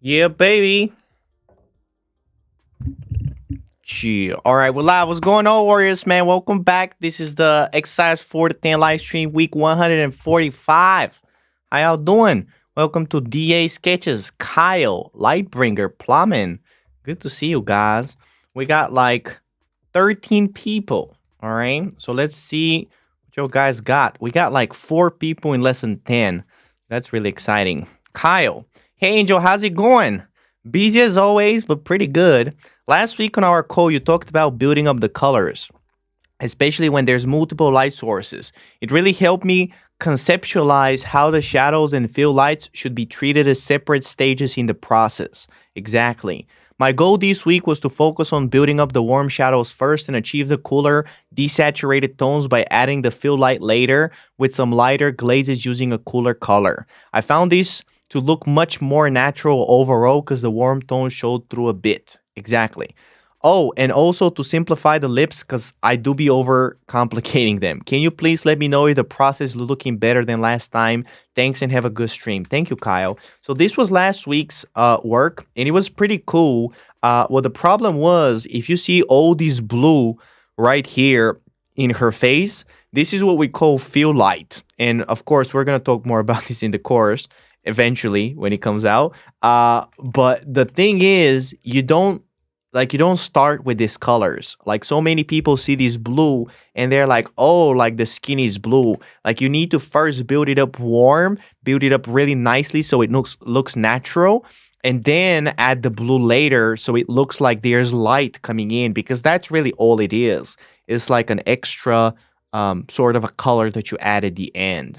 Yeah, baby. Gee. All right, well, live. What's going on, Warriors, man? Welcome back. This is the exercise 4 to 10 live stream week 145. How y'all doing? Welcome to DA Sketches, Kyle, Lightbringer, Plumbing. Good to see you guys. We got like 13 people. All right, so let's see what you guys got. We got like 4 people in less than 10. That's really exciting. Kyle, hey, Angel, how's it going? Busy as always, but pretty good. Last week on our call, you talked about building up the colors, especially when there's multiple light sources. It really helped me conceptualize how the shadows and fill lights should be treated as separate stages in the process. Exactly. My goal this week was to focus on building up the warm shadows first and achieve the cooler, desaturated tones by adding the fill light later with some lighter glazes using a cooler color. I found this to look much more natural overall because the warm tone showed through a bit. Exactly. Oh, and also to simplify the lips because I do be over complicating them. Can you please let me know if the process is looking better than last time? Thanks and have a good stream. Thank you, Kyle. So this was last week's work and it was pretty cool. Well, the problem was if you see all this blue right here in her face, this is what we call fill light. And of course, we're going to talk more about this in the course eventually when it comes out. But the thing is, you don't start with these colors. Like so many people see this blue and they're like, oh, like the skin is blue. Like you need to first build it up warm, build it up really nicely so it looks natural, and then add the blue later so it looks like there's light coming in, because that's really all it is. It's like an extra sort of a color that you add at the end.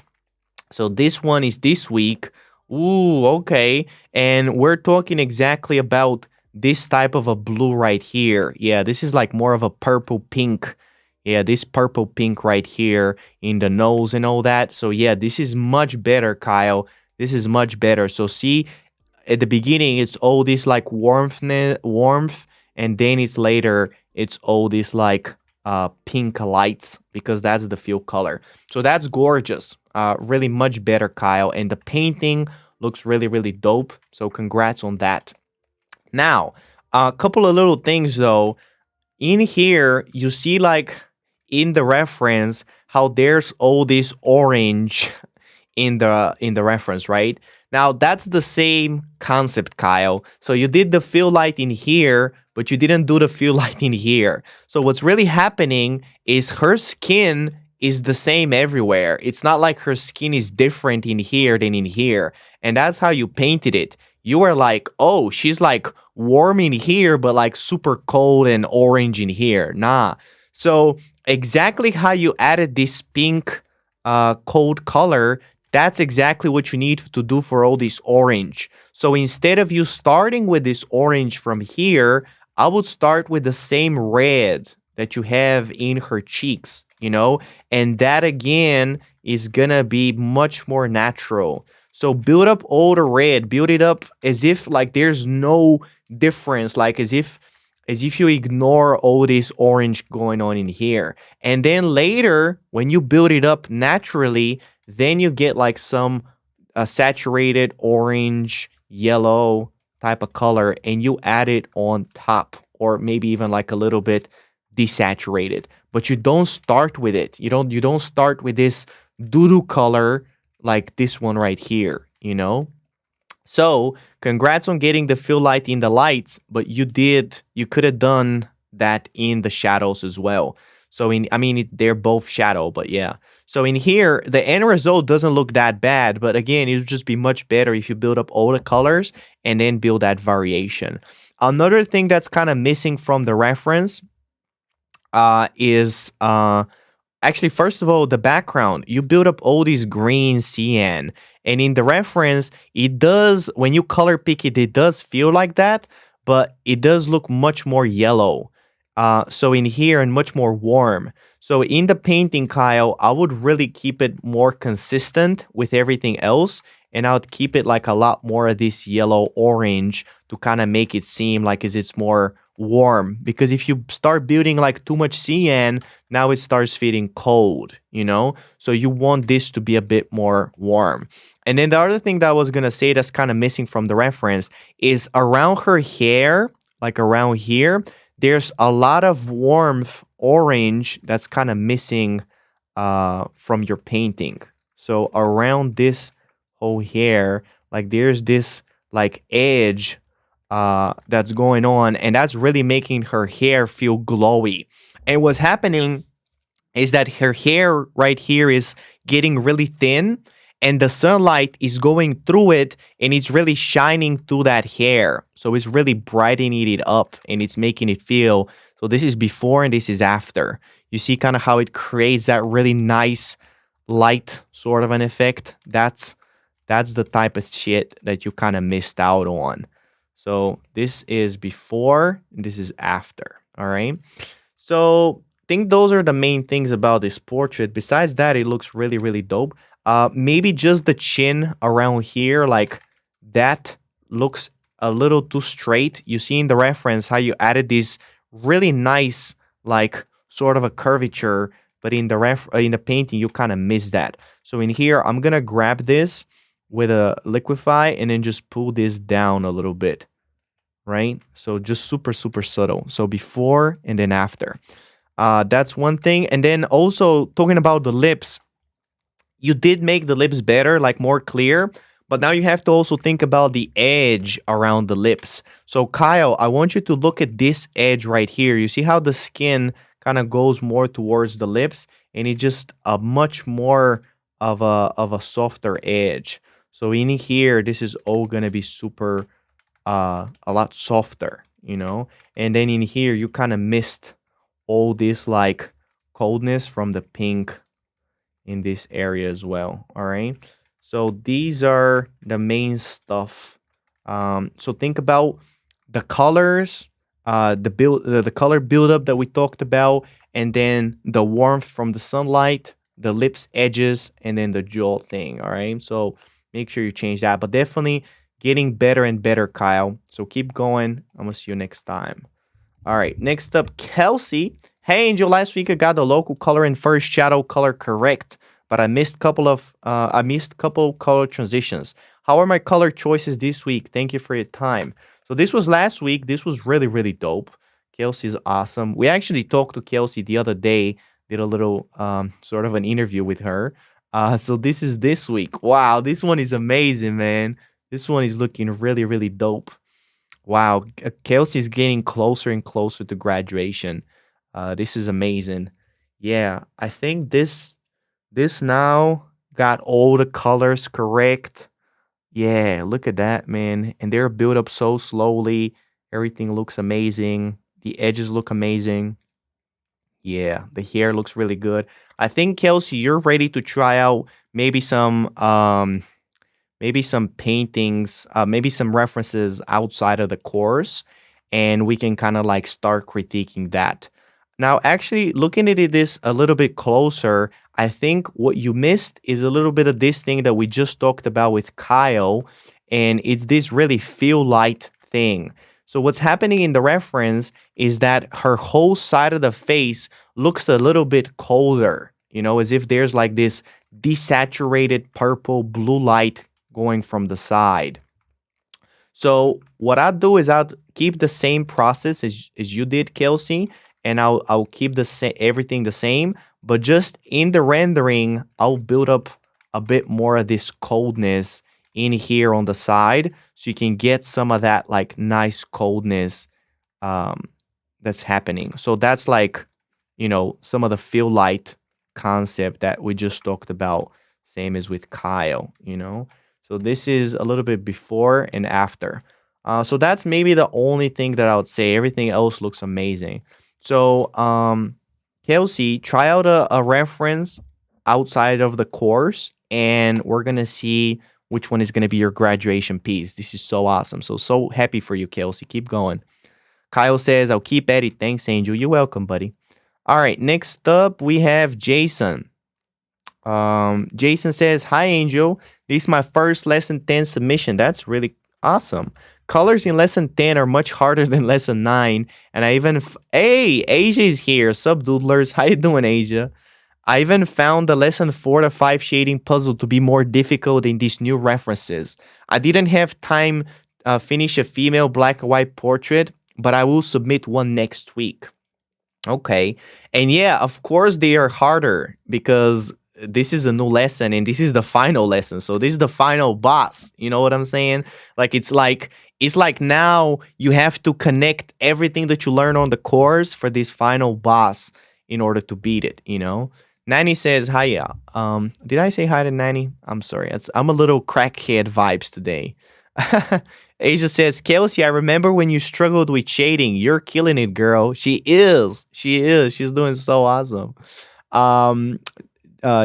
So this one is this week. Ooh, okay. And we're talking exactly about this type of a blue right here. Yeah, this is like more of a purple pink. Yeah, this purple pink right here in the nose and all that. So yeah, this is much better, Kyle. This is much better. So see, at the beginning, it's all this like warmth, and then it's later, it's all this like pink lights, because that's the fill color. So that's gorgeous. Really much better, Kyle. And the painting looks really, really dope. So congrats on that. Now, a couple of little things though. In here, you see like in the reference how there's all this orange in the reference, right? Now that's the same concept, Kyle. So you did the fill light in here, but you didn't do the fill light in here. So what's really happening is her skin is the same everywhere. It's not like her skin is different in here than in here. And that's how you painted it. You were like, oh, she's like warm in here, but like super cold and orange in here. Nah. So exactly how you added this pink cold color, that's exactly what you need to do for all this orange. So instead of you starting with this orange from here, I would start with the same red that you have in her cheeks, and that again is gonna be much more natural. So build up all the red, build it up as if like there's no difference, like as if you ignore all this orange going on in here. And then later, when you build it up naturally, then you get like some saturated orange, yellow type of color, and you add it on top, or maybe even like a little bit desaturated. But you don't start with it. You don't start with this doo-doo color like this one right here, So congrats on getting the fill light in the lights, but you could have done that in the shadows as well. So they're both shadow, but yeah. So in here, the end result doesn't look that bad, but again, it would just be much better if you build up all the colors and then build that variation. Another thing that's kind of missing from the reference is actually, first of all, the background. You build up all these green cyan, and in the reference, it does, when you color pick it, it does feel like that, but it does look much more yellow. So in here, and much more warm. So in the painting, Kyle, I would really keep it more consistent with everything else, and I would keep it like a lot more of this yellow orange to kind of make it seem like it's more warm. Because if you start building like too much cyan, now it starts feeling cold, So you want this to be a bit more warm. And then the other thing that I was gonna say that's kind of missing from the reference is around her hair, like around here, there's a lot of warmth orange that's kind of missing from your painting. So around this whole hair, like there's this like edge that's going on, and that's really making her hair feel glowy. And what's happening is that her hair right here is getting really thin, and the sunlight is going through it, and it's really shining through that hair. So it's really brightening it up, and it's making it feel. So this is before and this is after. You see kind of how it creates that really nice light sort of an effect. That's the type of shit that you kind of missed out on. So this is before and this is after. All right. So I think those are the main things about this portrait. Besides that, it looks really, really dope. Maybe just the chin around here, like that looks a little too straight. You see in the reference how you added this really nice, like sort of a curvature, but in the painting you kind of miss that. So in here, I'm gonna grab this with a liquify and then just pull this down a little bit, right? So just super, super subtle. So before and then after. That's one thing. And then also talking about the lips, you did make the lips better, like more clear, but now you have to also think about the edge around the lips. So Kyle, I want you to look at this edge right here. You see how the skin kind of goes more towards the lips, and it's just a much more of a softer edge. So in here, this is all gonna be super a lot softer, you know? And then in here, you kind of missed all this like coldness from the pink in this area as well. All right. So these are the main stuff. So think about the colors, the color buildup that we talked about, and then the warmth from the sunlight, the lips edges, and then the jaw thing. All right. So make sure you change that. But definitely getting better and better, Kyle. So keep going. I'm gonna see you next time. All right. Next up, Kelsey. Hey, Angel. Last week I got the local color and first shadow color correct, but I missed couple color transitions. How are my color choices this week? Thank you for your time. So this was last week. This was really, really dope. Kelsey's awesome. We actually talked to Kelsey the other day, did a little sort of an interview with her. So this is this week. Wow, this one is amazing, man. This one is looking really, really dope. Wow, Kelsey's getting closer and closer to graduation. This is amazing. Yeah, I think this now got all the colors correct. Yeah, look at that, man. And they're built up so slowly. Everything looks amazing. The edges look amazing. Yeah, the hair looks really good. I think Kelsey, you're ready to try out maybe some paintings, maybe some references outside of the course, and we can kind of like start critiquing that. Now, actually, looking at this a little bit closer, I think what you missed is a little bit of this thing that we just talked about with Kyle, and it's this really feel light thing. So what's happening in the reference is that her whole side of the face looks a little bit colder, you know, as if there's like this desaturated purple blue light going from the side. So what I'll do is I'll keep the same process as you did, Kelsey, and I'll keep everything the same, but just in the rendering, I'll build up a bit more of this coldness in here on the side, so you can get some of that like nice coldness that's happening. So that's like, you know, some of the feel light concept that we just talked about, same as with Kyle, you know. So this is a little bit before and after. So that's maybe the only thing that I would say. Everything else looks amazing. So Kelsey, try out a reference outside of the course, and we're gonna see which one is gonna be your graduation piece. This is so awesome. So happy for you, Kelsey. Keep going. Kyle says, I'll keep at it. Thanks, Angel. You're welcome, buddy. All right, next up we have Jason. Jason says, hi, Angel. This is my first lesson 10 submission. That's really awesome. Colors in lesson 10 are much harder than lesson 9. And I even... Hey, Asia is here. Sup, doodlers? How you doing, Asia? I even found the lesson 4 to 5 shading puzzle to be more difficult in these new references. I didn't have time finish a female black and white portrait, but I will submit one next week. Okay. And yeah, of course they are harder because this is a new lesson and this is the final lesson. So this is the final boss. You know what I'm saying? Like it's like now you have to connect everything that you learn on the course for this final boss in order to beat it, you know? Nanny says, hiya. Did I say hi to Nanny? I'm sorry. I'm a little crackhead vibes today. Asia says, Kelsey, I remember when you struggled with shading. You're killing it, girl. She is. She is. She's doing so awesome. Um,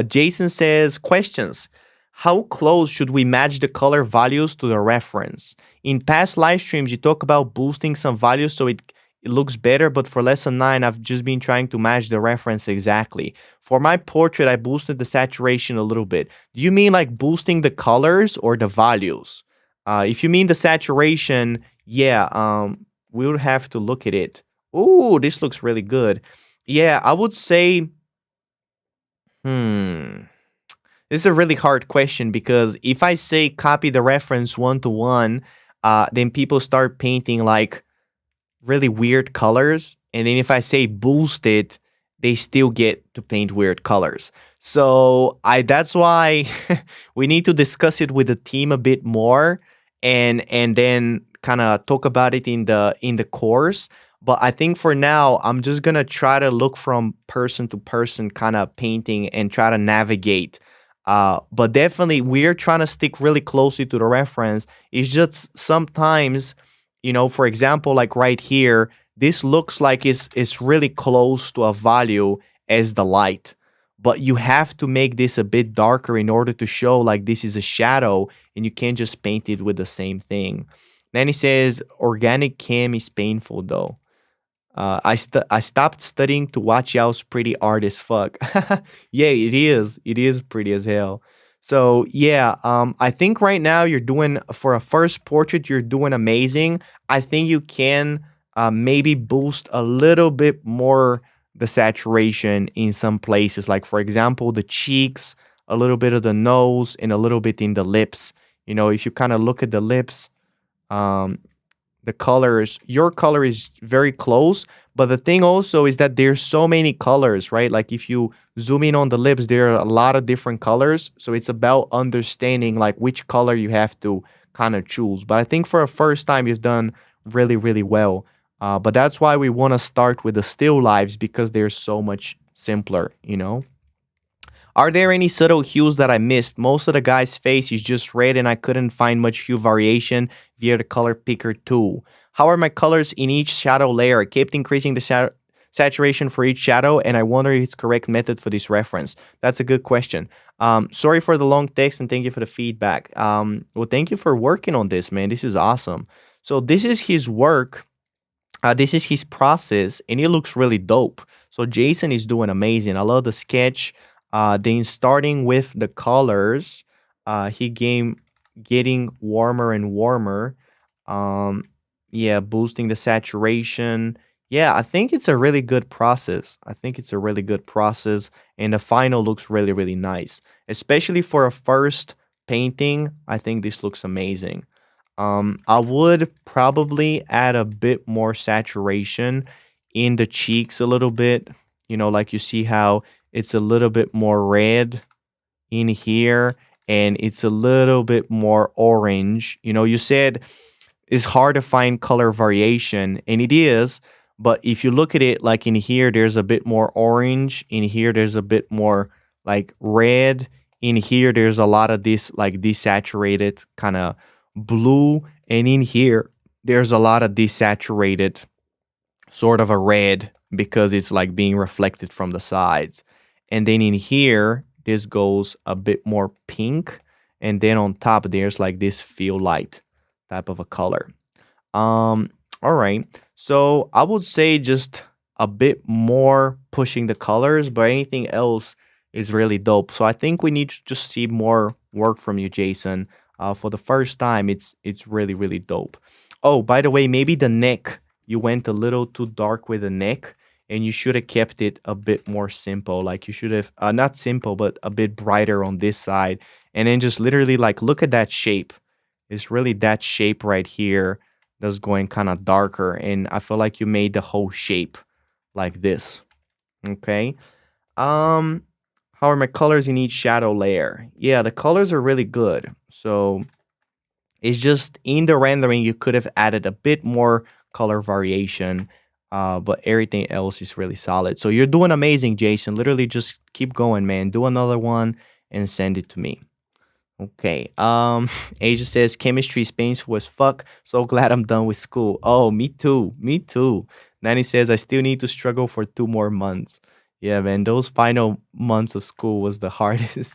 Jason says, questions. How close should we match the color values to the reference? In past live streams, you talk about boosting some values so it looks better, but for lesson 9, I've just been trying to match the reference exactly. For my portrait, I boosted the saturation a little bit. Do you mean like boosting the colors or the values? If you mean the saturation, yeah, we would have to look at it. Ooh, this looks really good. Yeah, I would say, hmm, this is a really hard question because if I say copy the reference one to one, then people start painting like really weird colors. And then if I say boost it, they still get to paint weird colors. So that's why we need to discuss it with the team a bit more and then kind of talk about it in the course. But I think for now, I'm just gonna try to look from person to person kind of painting and try to navigate. But definitely we're trying to stick really closely to the reference. It's just sometimes, for example, like right here, this looks like it's really close to a value as the light. But you have to make this a bit darker in order to show like this is a shadow and you can't just paint it with the same thing. Then he says, organic cam is painful though. I stopped studying to watch y'all's pretty art as fuck. Yeah, it is. It is pretty as hell. So yeah, I think right now you're doing for a first portrait, you're doing amazing. I think you can maybe boost a little bit more the saturation in some places, like for example the cheeks, a little bit of the nose, and a little bit in the lips. If you kind of look at the lips, um, the colors, your color is very close, but the thing also is that there's so many colors, right? Like if you zoom in on the lips, there are a lot of different colors, so it's about understanding like which color you have to kind of choose. But I think for a first time you've done really really well. But that's why we want to start with the still lives because they're so much simpler. Are there any subtle hues that I missed? Most of the guy's face is just red and I couldn't find much hue variation via the color picker tool. How are my colors in each shadow layer? I kept increasing the saturation for each shadow and I wonder if it's correct method for this reference. That's a good question. Sorry for the long text and thank you for the feedback. Well, thank you for working on this, man. This is awesome. So this is his work. This is his process and it looks really dope. So Jason is doing amazing. I love the sketch. Then starting with the colors, he getting warmer and warmer. Um, yeah, boosting the saturation. Yeah, I think it's a really good process. I think it's a really good process, and the final looks really, really nice. Especially for a first painting, I think this looks amazing. I would probably add a bit more saturation in the cheeks a little bit. Like you see how it's a little bit more red in here and it's a little bit more orange. You said it's hard to find color variation, and it is, but if you look at it like in here, there's a bit more orange. In here, there's a bit more like red. In here, there's a lot of this like desaturated kind of blue. And in here, there's a lot of desaturated sort of a red because it's like being reflected from the sides. And then in here, this goes a bit more pink. And then on top, there's like this feel light type of a color. All right. So I would say just a bit more pushing the colors, but anything else is really dope. So I think we need to just see more work from you, Jason. For the first time, it's really, really dope. Oh, by the way, maybe the neck. You went a little too dark with the neck. and you should have kept it a bit more simple. Like you should have not simple, but a bit brighter on this side, and then just literally like look at that shape. It's really that shape right here that's going kind of darker, and I feel like you made the whole shape like this. Okay. Um, how are my colors in each shadow layer? Yeah, the colors are really good. So it's just in the rendering, you could have added a bit more color variation, but everything else is really solid. So you're doing amazing, Jason. Literally just keep going, man. Do another one and send it to me. Okay. Asia says chemistry is painful as fuck. So glad I'm done with school. Oh, me too. Me too. Nanny says I still need to struggle for 2 more months. Yeah, man. Those final months of school was the hardest.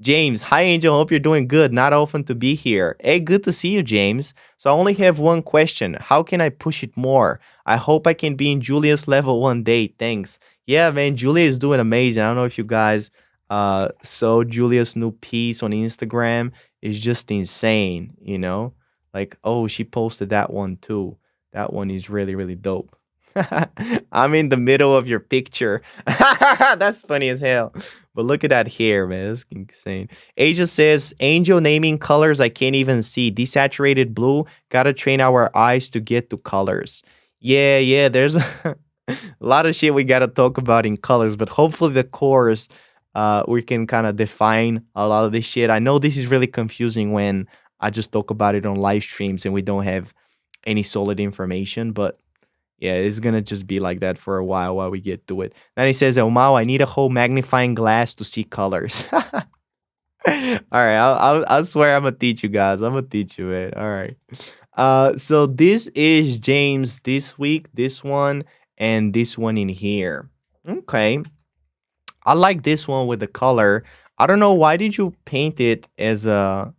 James, hi Angel. Hope you're doing good. Not often to be here. Hey, good to see you, James. So I only have one question. How can I push it more? I hope I can be in Julia's level one day. Thanks. Yeah, man. Julia is doing amazing. I don't know if you guys so Julia's new piece on Instagram is just insane, you know? Like, oh, she posted that one too. That one is really, really dope. I'm in the middle of your picture. That's funny as hell. But look at that hair, man. That's insane. Asia says, Angel naming colors I can't even see. Desaturated blue. Gotta train our eyes to get to colors. Yeah, yeah, there's a lot of shit we gotta talk about in colors, but hopefully the course we can kind of define a lot of this shit. I know this is really confusing when I just talk about it on live streams and we don't have any solid information, but yeah, it's gonna just be like that for a while we get to it. Then he says, "Oh Mao, I need a whole magnifying glass to see colors." All right, I'll swear I'm gonna teach you guys. I'm gonna teach you it. All right. So this is James this week, this one, and this one in here. Okay. I like this one with the color. I don't know why did you paint it as a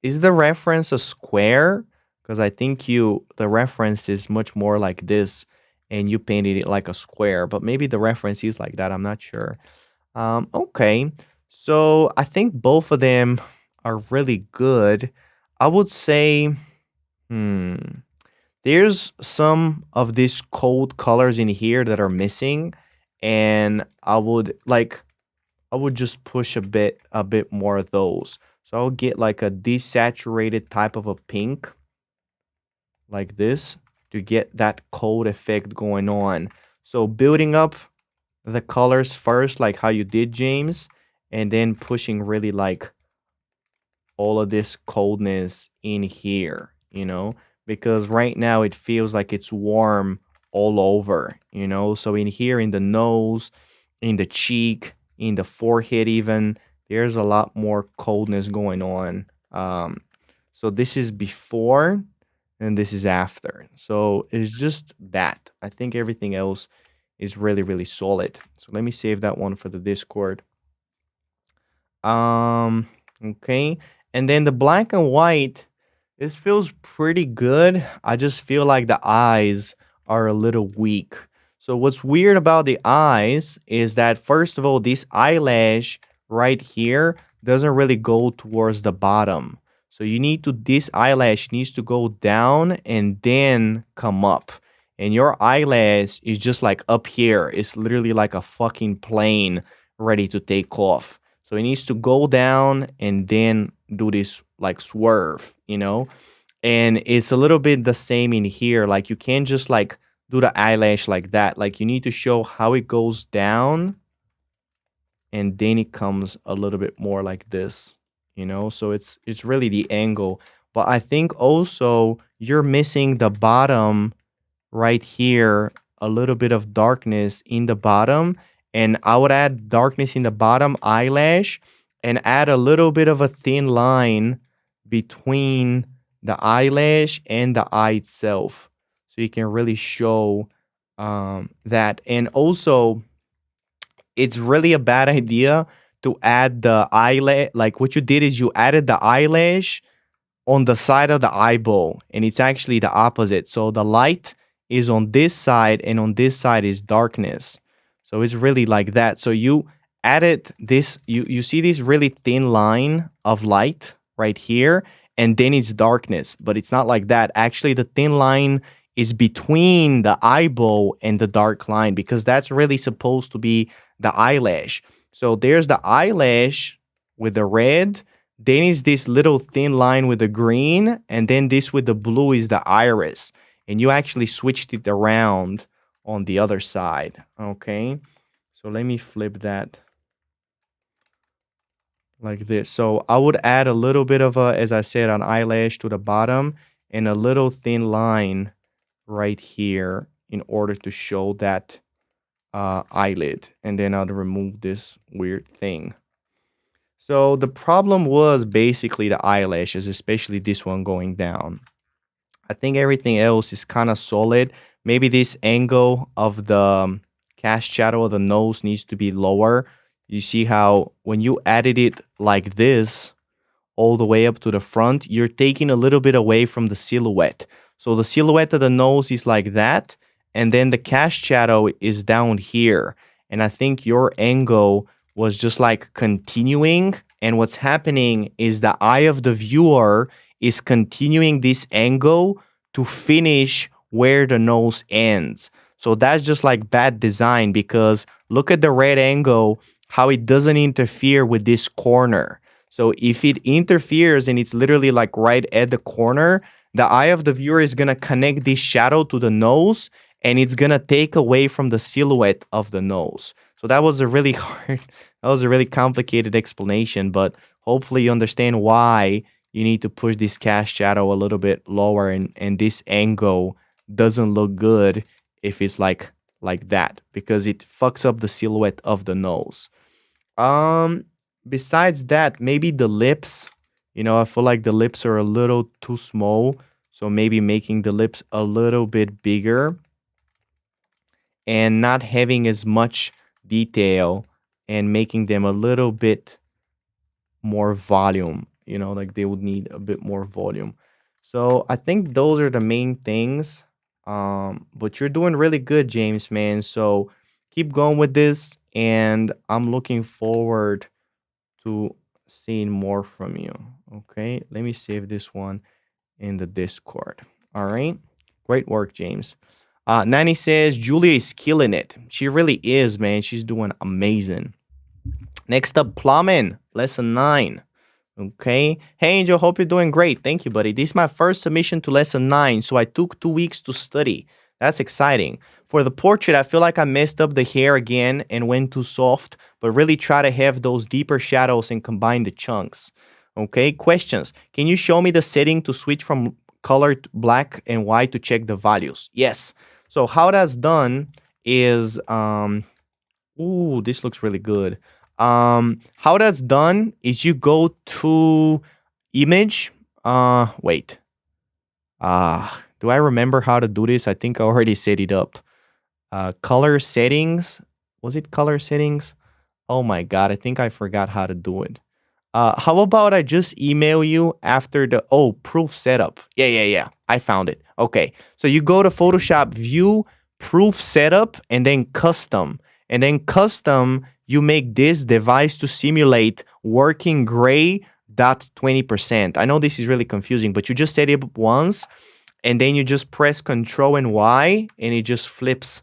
is the reference a square? Because I think the reference is much more like this and you painted it like a square, but maybe the reference is like that. I'm not sure. Okay. So I think both of them are really good. I would say, hmm, there's some of these cold colors in here that are missing, and I would just push a bit more of those. So I'll get like a desaturated type of a pink like this to get that cold effect going on. So building up the colors first, like how you did, James, and then pushing really like all of this coldness in here, you know, because right now it feels like it's warm all over, you know. So in here, in the nose, in the cheek, in the forehead, even there's a lot more coldness going on. So this is before and this is after. So it's just that. I think everything else is really, really solid. So let me save that one for the Discord. Um, okay. And then the black and white, this feels pretty good. I just feel like the eyes are a little weak. So what's weird about the eyes is that first of all, this eyelash right here doesn't really go towards the bottom. So this eyelash needs to go down and then come up. And your eyelash is just like up here. It's literally like a fucking plane ready to take off. So it needs to go down and then do this like swerve, you know? And it's a little bit the same in here. Like you can't just like do the eyelash like that. Like you need to show how it goes down and then it comes a little bit more like this, you know? So it's really the angle. But I think also you're missing the bottom right here, a little bit of darkness in the bottom, and I would add darkness in the bottom eyelash and add a little bit of a thin line between the eyelash and the eye itself, so you can really show that. And also it's really a bad idea to add the eyelash. Like what you did is you added the eyelash on the side of the eyeball, and it's actually the opposite. So the light is on this side and on this side is darkness. So it's really like that. So you added this, you see this really thin line of light right here, and then it's darkness, but it's not like that. Actually, the thin line is between the eyeball and the dark line because that's really supposed to be the eyelash. So there's the eyelash with the red, then is this little thin line with the green, and then this with the blue is the iris. And you actually switched it around on the other side. Okay. So let me flip that like this. So I would add a little bit of a, as I said, an eyelash to the bottom and a little thin line right here in order to show that eyelid. And then I'll remove this weird thing. So the problem was basically the eyelashes, especially this one going down. I think everything else is kind of solid. Maybe this angle of the cast shadow of the nose needs to be lower. You see how when you added it like this, all the way up to the front, you're taking a little bit away from the silhouette. So the silhouette of the nose is like that, and then the cast shadow is down here. And I think your angle was just like continuing, and what's happening is the eye of the viewer is continuing this angle to finish where the nose ends. So that's just like bad design because look at the red angle, how it doesn't interfere with this corner. So if it interferes and it's literally like right at the corner, the eye of the viewer is going to connect this shadow to the nose and it's going to take away from the silhouette of the nose. So that was a really hard, that was a really complicated explanation, but hopefully you understand why you need to push this cast shadow a little bit lower and this angle doesn't look good if it's like that because it fucks up the silhouette of the nose. Besides that, maybe the lips, I feel like the lips are a little too small. So maybe making the lips a little bit bigger and not having as much detail and making them a little bit more volume, like they would need a bit more volume. So I think those are the main things. But you're doing really good, James, man. So keep going with this. And I'm looking forward to seeing more from you. Okay, let me save this one in the Discord. All right, great work, James. Nani says Julia is killing it. She really is, man. She's doing amazing. Next up, plumbing, lesson 9. Okay. Hey, Angel, hope you're doing great. Thank you, buddy. This is my first submission to lesson 9, so I took 2 weeks to study. That's exciting. For the portrait, I feel like I messed up the hair again and went too soft, but really try to have those deeper shadows and combine the chunks. Okay, questions. Can you show me the setting to switch from colored black and white to check the values? Yes. So how that's done is, ooh, this looks really good. How that's done is you go to image. Wait. Do I remember how to do this? I think I already set it up. Color settings. Was it color settings? Oh my God, I think I forgot how to do it. How about I just email you after the, proof setup. Yeah. I found it. Okay. So you go to Photoshop, view, proof setup, and then custom. And then custom, you make this device to simulate working gray dot 20%. I know this is really confusing, but you just set it up once, and then you just press Control and Y, and it just flips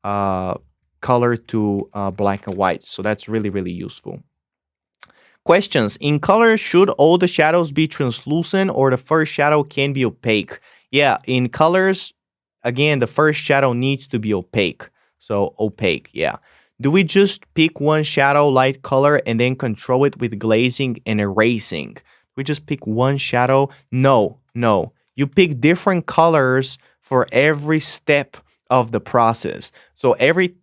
color to black and white. So that's really, really useful. Questions. In color, should all the shadows be translucent or the first shadow can be opaque? Yeah, in colors, again, the first shadow needs to be opaque. So opaque, yeah. Do we just pick one shadow light color and then control it with glazing and erasing? We just pick one shadow? No. You pick different colors for every step of the process. So every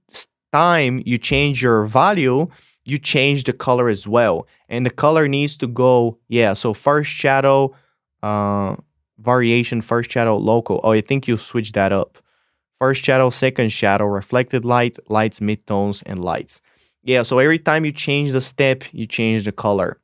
time you change your value, you change the color as well. And the color needs to go, so first shadow, variation, first shadow, local. Oh, I think you switched that up. First shadow, second shadow, reflected light, lights, midtones, and lights. Yeah, so every time you change the step, you change the color.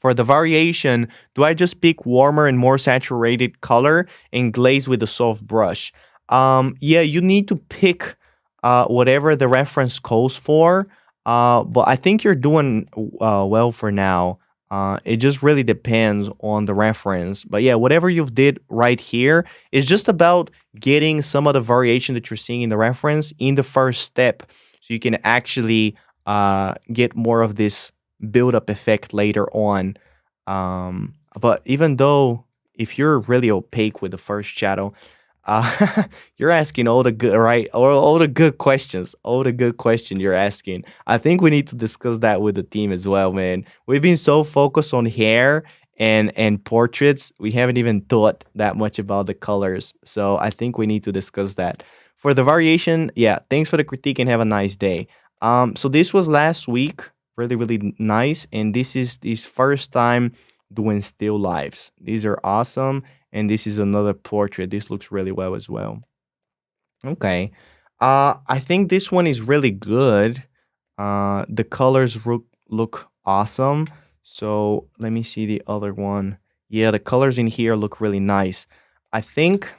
For the variation, do I just pick warmer and more saturated color and glaze with a soft brush? Yeah, you need to pick whatever the reference calls for. But I think you're doing well for now. It just really depends on the reference. But yeah, whatever you've did right here is just about getting some of the variation that you're seeing in the reference in the first step. So you can actually get more of this build-up effect later on. But even though if you're really opaque with the first shadow, you're asking all the good, right? All the good questions, all the good questions you're asking. I think we need to discuss that with the team as well, man. We've been so focused on hair and portraits, we haven't even thought that much about the colors. So I think we need to discuss that. For the variation, yeah, thanks for the critique and have a nice day. So this was last week, really, really nice. And this is his first time doing still lives. These are awesome. And this is another portrait. This looks really well as well. Okay. I think this one is really good. The colors look awesome. So let me see the other one. Yeah, the colors in here look really nice. I think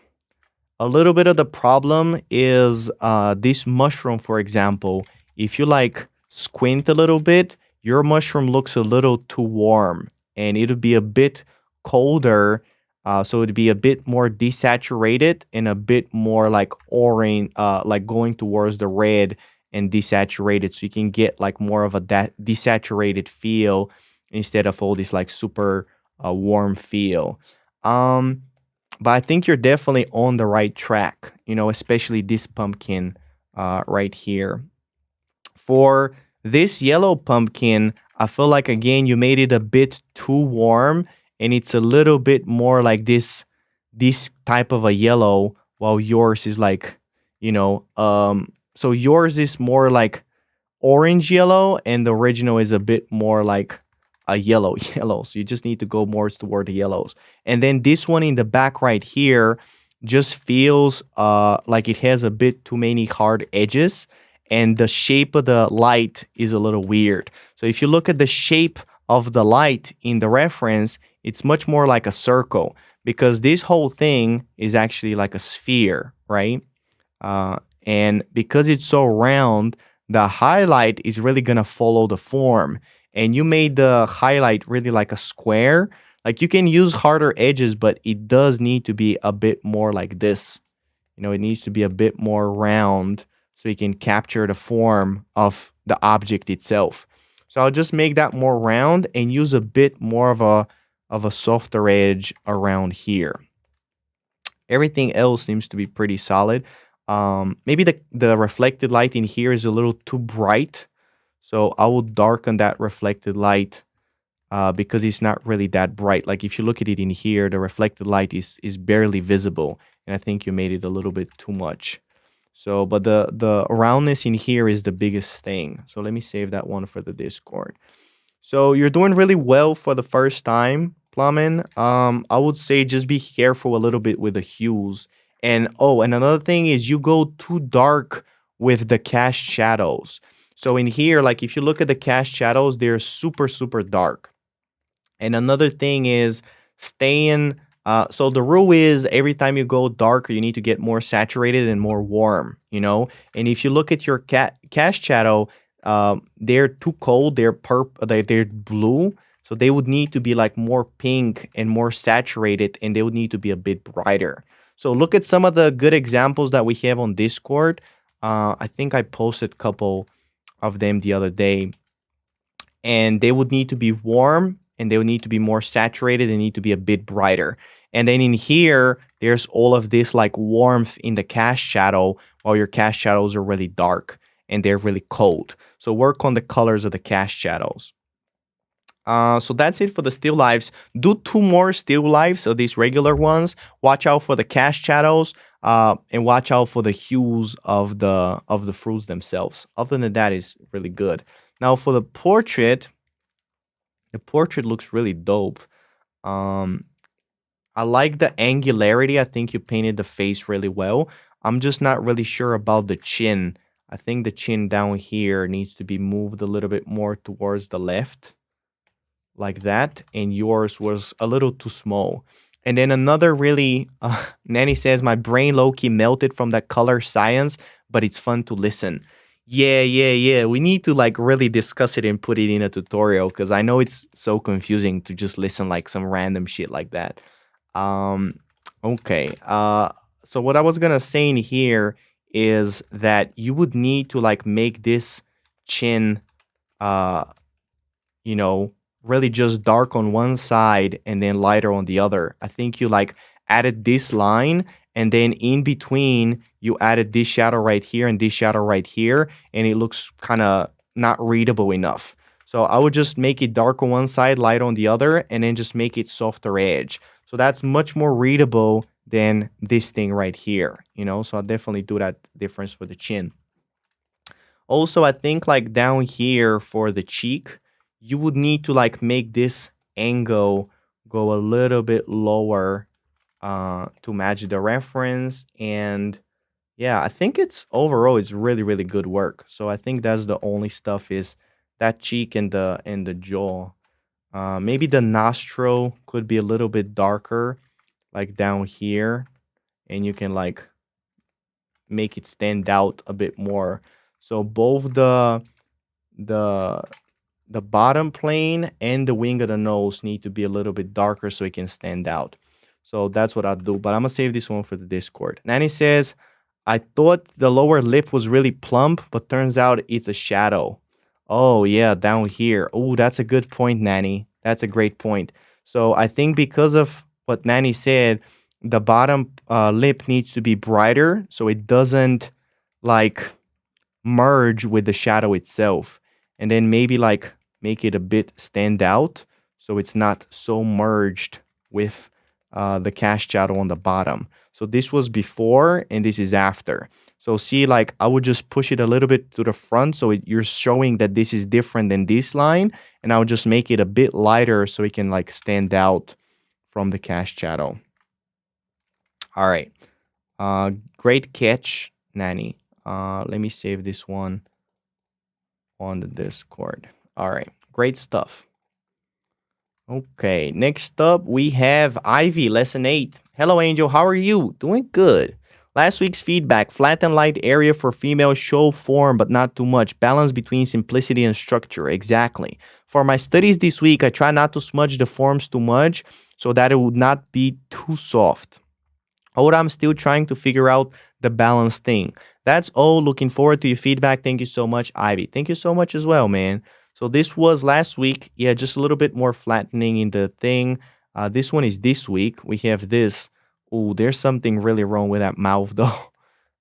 a little bit of the problem is this mushroom, for example. If you like squint a little bit, your mushroom looks a little too warm and it'll be a bit colder. So it'd be a bit more desaturated and a bit more like orange, like going towards the red and desaturated. So you can get like more of a desaturated feel instead of all this like super warm feel. Um, but I think you're definitely on the right track, especially this pumpkin right here. For this yellow pumpkin, I feel like again you made it a bit too warm and it's a little bit more like this type of a yellow while yours is like, so yours is more like orange yellow and the original is a bit more like a yellow yellow. So you just need to go more toward the yellows. And then this one in the back right here just feels like it has a bit too many hard edges and the shape of the light is a little weird. So if you look at the shape of the light in the reference, it's much more like a circle because this whole thing is actually like a sphere, right? And because it's so round, the highlight is really going to follow the form. And you made the highlight really like a square. Like you can use harder edges, but it does need to be a bit more like this. It needs to be a bit more round so you can capture the form of the object itself. So I'll just make that more round and use a bit more of a softer edge around here. Everything else seems to be pretty solid. Maybe the reflected light in here is a little too bright. So I will darken that reflected light because it's not really that bright. Like if you look at it in here, the reflected light is barely visible. And I think you made it a little bit too much. So, but the roundness in here is the biggest thing. So let me save that one for the Discord. So you're doing really well for the first time, Plumbin. I would say just be careful a little bit with the hues. And and another thing is you go too dark with the cast shadows. So in here, like if you look at the cast shadows, they're super, super dark. And another thing is staying. So the rule is every time you go darker, you need to get more saturated and more warm, And if you look at your cast shadow, they're too cold. They're they're blue. So they would need to be like more pink and more saturated, and they would need to be a bit brighter. So look at some of the good examples that we have on Discord. I think I posted a couple of them the other day. And they would need to be warm and they would need to be more saturated. They need to be a bit brighter. And then in here, there's all of this like warmth in the cast shadow while your cast shadows are really dark and they're really cold. So work on the colors of the cast shadows. So that's it for the still lives. Do 2 more still lives of these regular ones. Watch out for the cast shadows and watch out for the hues of the fruits themselves. Other than that, is really good. Now for the portrait looks really dope. I like the angularity. I think you painted the face really well. I'm just not really sure about the chin. I think the chin down here needs to be moved a little bit more towards the left. Like that. And yours was a little too small. And then another really, Nanny says, my brain low-key melted from that color science, but it's fun to listen. Yeah. We need to like really discuss it and put it in a tutorial because I know it's so confusing to just listen like some random shit like that. Um, okay. So what I was gonna say in here is that you would need to like make this chin, uh, you know, really just dark on one side and then lighter on the other. I think you like added this line and then in between you added this shadow right here and this shadow right here, and it looks kind of not readable enough. So I would just make it dark on one side, light on the other, and then just make it softer edge. So that's much more readable than this thing right here, you know? So I'll definitely do that difference for the chin. Also, I think like down here for the cheek, you would need to like make this angle go a little bit lower to match the reference. And yeah, I think it's overall it's really really good work. So I think that's the only stuff is that cheek and the jaw. Maybe the nostril could be a little bit darker, like down here, and you can like make it stand out a bit more. So both the the bottom plane and the wing of the nose need to be a little bit darker so it can stand out. So that's what I'll do. But I'm gonna save this one for the Discord. Nanny says, I thought the lower lip was really plump, but turns out it's a shadow. Oh yeah, down here. Oh, that's a good point, Nanny. That's a great point. So I think because of what Nanny said, the bottom lip needs to be brighter so it doesn't like merge with the shadow itself, and then maybe like make it a bit stand out so it's not so merged with the cast shadow on the bottom. So this was before and this is after. So see, like I would just push it a little bit to the front so you're showing that this is different than this line, and I would just make it a bit lighter so it can like stand out from the cast shadow. All right. Great catch, Nanny. Let me save this one on the Discord. All right, great stuff. Okay, next up we have Ivy, lesson 8. Hello, Angel. How are you? Doing good. Last week's feedback, flat and light area for female show form, but not too much. Balance between simplicity and structure. Exactly. For my studies this week, I try not to smudge the forms too much so that it would not be too soft. Hold, I'm still trying to figure out the balance thing. That's all. Looking forward to your feedback. Thank you so much, Ivy. Thank you so much as well, man. So this was last week. Yeah, just a little bit more flattening in the thing. This one is this week. We have this. Oh, there's something really wrong with that mouth, though.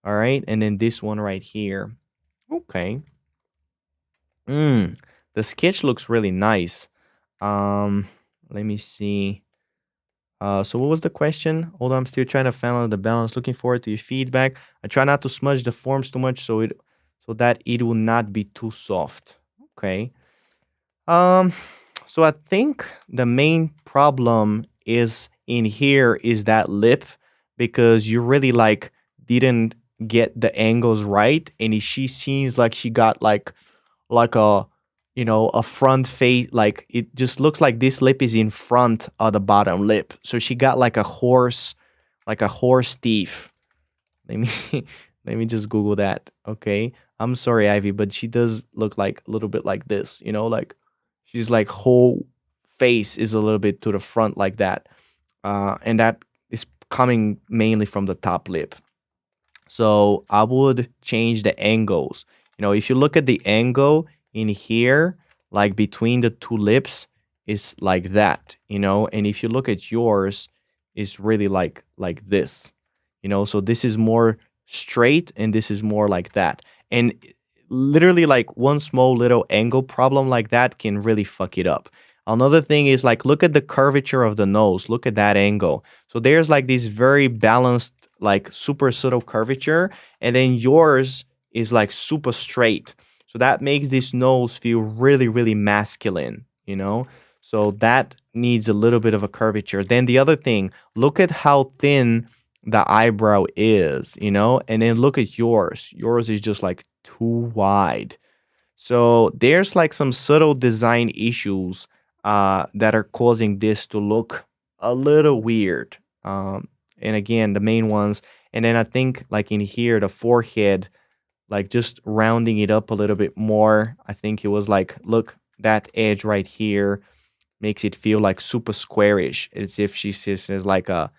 All right, and then this one right here. Okay. The sketch looks really nice. Let me see. So what was the question? Hold on, I'm still trying to find the balance. Looking forward to your feedback. I try not to smudge the forms too much so that it will not be too soft. Okay. Um, so I think the main problem is in here is that lip because you really like didn't get the angles right, and she seems like she got like a a front face, like it just looks like this lip is in front of the bottom lip, so she got like a horse teeth. Let me let me just google that. Okay, I'm sorry, Ivy, but she does look like a little bit like this, like she's like whole face is a little bit to the front like that, and that is coming mainly from the top lip. So I would change the angles. If you look at the angle in here, like between the two lips, is like that, and if you look at yours, it's really like this, so this is more straight and this is more like that. And literally like one small little angle problem like that can really fuck it up. Another thing is like look at the curvature of the nose, look at that angle. So there's like this very balanced, like super subtle curvature, and then yours is like super straight. So that makes this nose feel really, really masculine, So that needs a little bit of a curvature. Then the other thing, look at how thin the eyebrow is, and then look at yours. Yours is just like too wide. So there's like some subtle design issues that are causing this to look a little weird. And again, the main ones. And then I think like in here, the forehead, like just rounding it up a little bit more. I think it was like, look, that edge right here makes it feel like super squarish, as if she says like a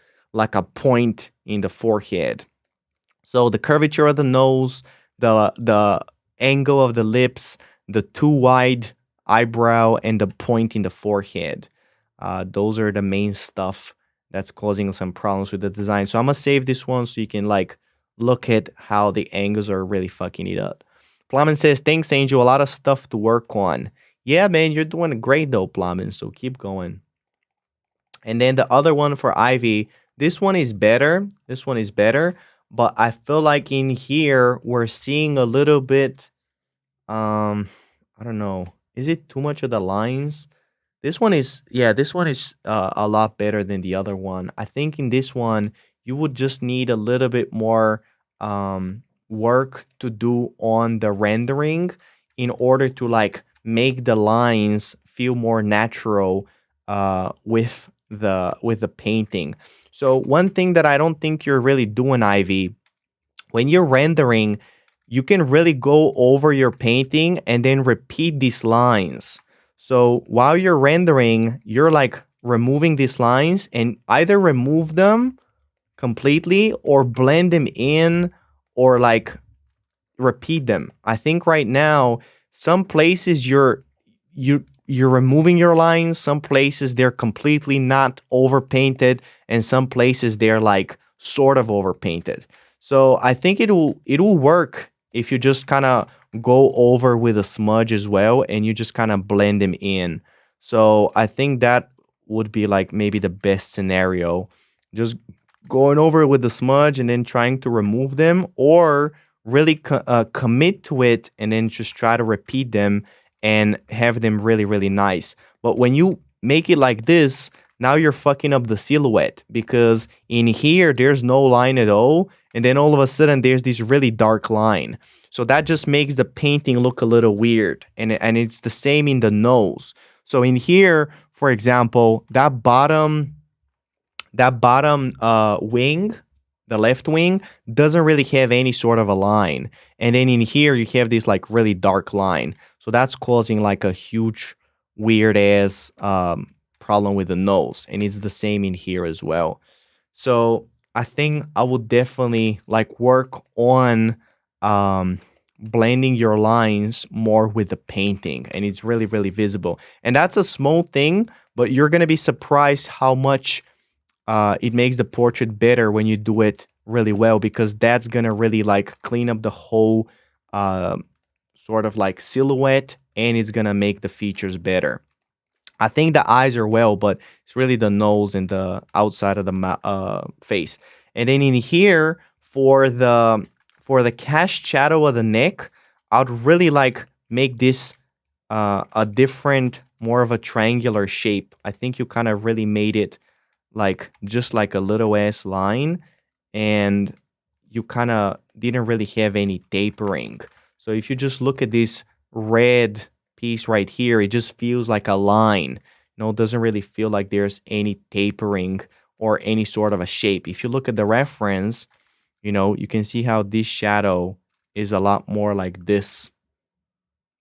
point in the forehead. So the curvature of the nose, the angle of the lips, the too wide eyebrow, and the point in the forehead. Those are the main stuff that's causing some problems with the design. So I'm gonna save this one so you can like look at how the angles are really fucking it up. Plamen says, thanks, Angel. A lot of stuff to work on. Yeah, man, you're doing great though, Plamen. So keep going. And then the other one for Ivy, this one is better. This one is better. But I feel like in here we're seeing a little bit I don't know. Is it too much of the lines? This one is, yeah, this one is a lot better than the other one. I think in this one, you would just need a little bit more work to do on the rendering in order to like make the lines feel more natural with the painting. So one thing that I don't think you're really doing, Ivy, when you're rendering, you can really go over your painting and then repeat these lines. So while you're rendering, you're like removing these lines and either remove them completely or blend them in or like repeat them. I think right now some places you're removing your lines, some places they're completely not overpainted, and some places they're like sort of overpainted. So I think it'll work if you just kind of go over with a smudge as well and you just kind of blend them in. So I think that would be like maybe the best scenario. Just going over it with the smudge and then trying to remove them, or really commit to it and then just try to repeat them and have them really, really nice. But when you make it like this, now you're fucking up the silhouette, because in here there's no line at all, and then all of a sudden there's this really dark line. So that just makes the painting look a little weird, and it's the same in the nose. So in here, for example, that bottom wing, the left wing, doesn't really have any sort of a line. And then in here, you have this like really dark line. So that's causing like a huge weird ass problem with the nose. And it's the same in here as well. So I think I would definitely like work on blending your lines more with the painting. And it's really, really visible. And that's a small thing, but you're going to be surprised how much it makes the portrait better when you do it really well, because that's gonna really like clean up the whole sort of like silhouette, and it's gonna make the features better. I think the eyes are well, but it's really the nose and the outside of the face. And then in here for the cast shadow of the neck, I'd really like make this a different, more of a triangular shape. I think you kind of really made it like just like a little ass line, and you kind of didn't really have any tapering. So if you just look at this red piece right here, it just feels like a line. It doesn't really feel like there's any tapering or any sort of a shape. If you look at the reference, you can see how this shadow is a lot more like this,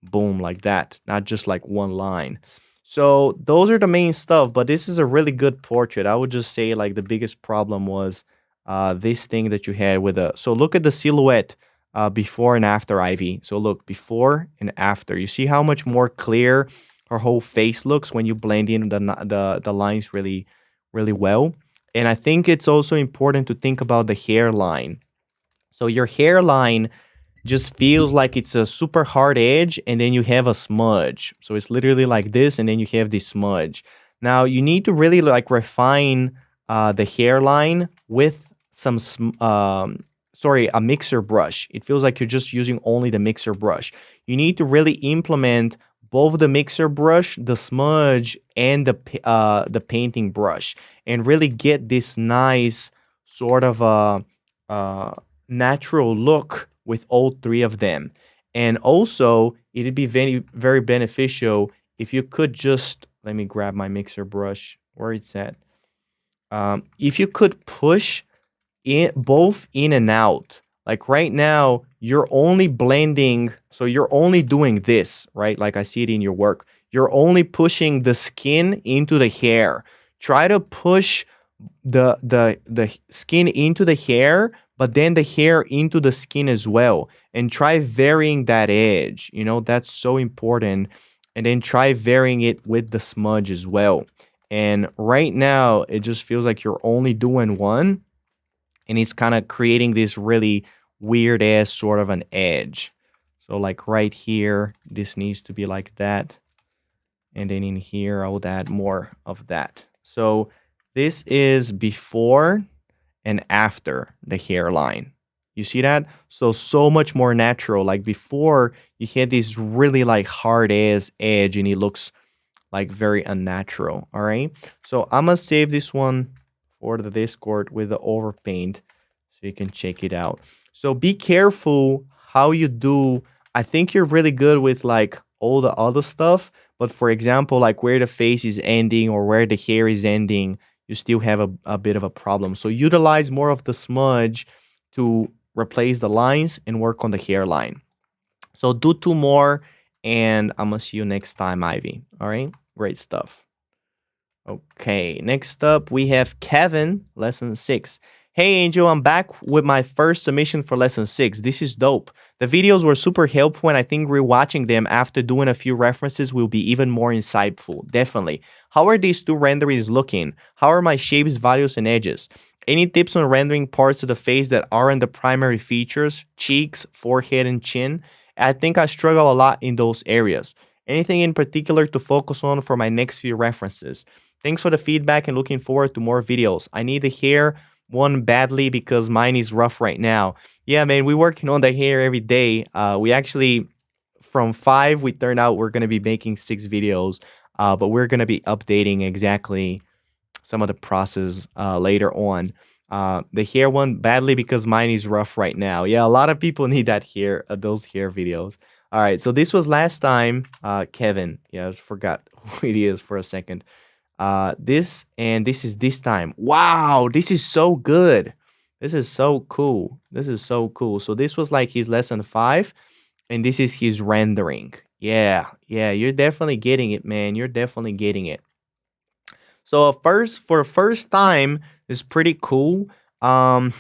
boom, like that, not just like one line. So those are the main stuff, but this is a really good portrait. I would just say like the biggest problem was this thing that you had with so look at the silhouette before and after, Ivy. So look, before and after. You see how much more clear her whole face looks when you blend in the lines really, really well. And I think it's also important to think about the hairline. So your hairline just feels like it's a super hard edge, and then you have a smudge. So it's literally like this, and then you have this smudge. Now you need to really like refine the hairline with a mixer brush. It feels like you're just using only the mixer brush. You need to really implement both the mixer brush, the smudge, and the painting brush, and really get this nice sort of natural look with all three of them. And also, it'd be very, very beneficial if you could just, let me grab my mixer brush, where it's at. If you could push both in and out, Like right now, you're only blending, so you're only doing this, right? Like I see it in your work. You're only pushing the skin into the hair. Try to push the skin into the hair, but then the hair into the skin as well. And try varying that edge. You know, that's so important. And then try varying it with the smudge as well. And right now, it just feels like you're only doing one, and it's kind of creating this really weird ass sort of an edge. So like right here, this needs to be like that. And then in here, I would add more of that. So this is before and after the hairline. You see that? So much more natural. Like before, you had this really like hard ass edge and it looks like very unnatural. All right. So I'm gonna save this one for the Discord with the overpaint so you can check it out. So be careful how you do. I think you're really good with like all the other stuff, but for example, like where the face is ending or where the hair is ending, you still have a bit of a problem. So utilize more of the smudge to replace the lines and work on the hairline. So do two more, and I'm gonna see you next time, Ivy. All right, great stuff. Okay, next up we have Kevin, lesson 6. Hey Angel, I'm back with my first submission for lesson 6. This is dope. The videos were super helpful, and I think rewatching them after doing a few references will be even more insightful. Definitely. How are these two renderings looking? How are my shapes, values, and edges? Any tips on rendering parts of the face that aren't the primary features, cheeks, forehead, and chin? I think I struggle a lot in those areas. Anything in particular to focus on for my next few references? Thanks for the feedback and looking forward to more videos. I need the hair one badly because mine is rough right now. Yeah, man, we're working on the hair every day. We actually, from 5, we turned out we're going to be making 6 videos, but we're going to be updating exactly some of the process later on. The hair one badly because mine is rough right now. Yeah, a lot of people need that hair, those hair videos. All right, so this was last time, Kevin. Yeah, I forgot who it is for a second. This and this is this time. Wow, this is so good. This is so cool. This is so cool. So this was like his lesson 5, and this is his rendering. Yeah, yeah, you're definitely getting it, man. You're definitely getting it. So first, for first time, is pretty cool. Um,